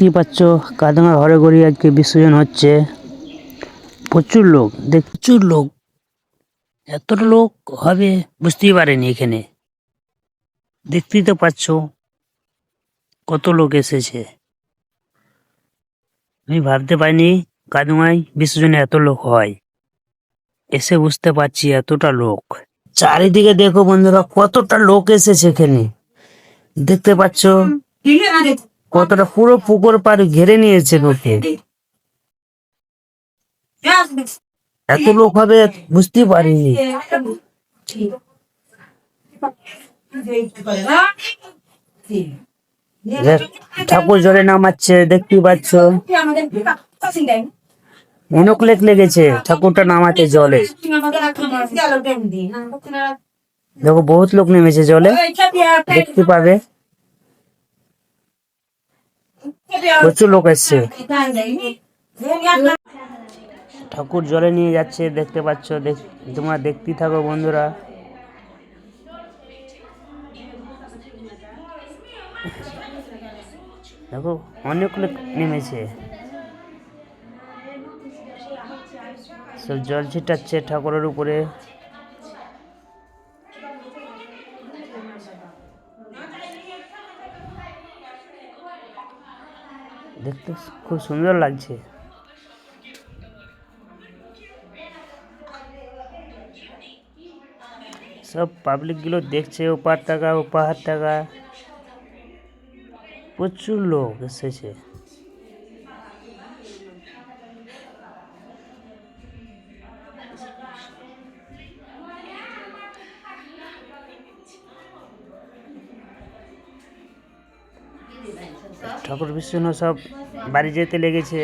দেখতেই পাচ্ছ কাদঙ্গা ঘরে ঘরে আজকে বিসর্জন হচ্ছে। প্রচুর লোক, প্রচুর লোক, এতটা লোক হবে বুঝতেই পারেনি এখানে। দেখতেই তো পাচ্ছ কত লোক এসেছে। আমি ভাবতে পারিনি কাদুঙায় বিসর্জনে এত লোক হয়। এসে বুঝতে পারছি এতটা লোক। চারিদিকে দেখো বন্ধুরা কতটা লোক এসেছে এখানে। দেখতে পাচ্ছ কতটা, পুরো পুকুর পাড় ঘিরে নিয়েছে লোকে। এত লোক হবে বুঝতেই পারিনি। ঠাকুর জলে নামাচ্ছে, দেখতেই পাচ্ছ অনেক লেক লেগেছে ঠাকুরটা নামাতে জলে। দেখো বহুত লোক নেমেছে জলে, দেখতে পাবে প্রচুর লোক এসছে। ঠাকুর জলে নিয়ে যাচ্ছে, দেখতে পাচ্ছ, তোমরা দেখতেই থাকো বন্ধুরা। দেখো অনেক লোক নেমেছে, সব জল ছিটাচ্ছে ঠাকুরের উপরে। দেখতে খুব সুন্দর লাগছে। সব পাবলিক গুলো দেখছে ওপার টাকা ওপাহার টাকা, প্রচুর লোক এসেছে। ঠাকুর বিষ্ণু সব বাড়ি যেতে লেগেছে,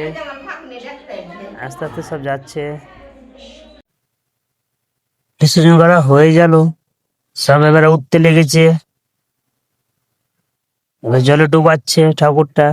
আস্তে আস্তে সব যাচ্ছে। বিসর্জন করা হয়ে গেল, সব এবারে উঠতে লেগেছে, এবার জলে ডুবাচ্ছে ঠাকুরটা।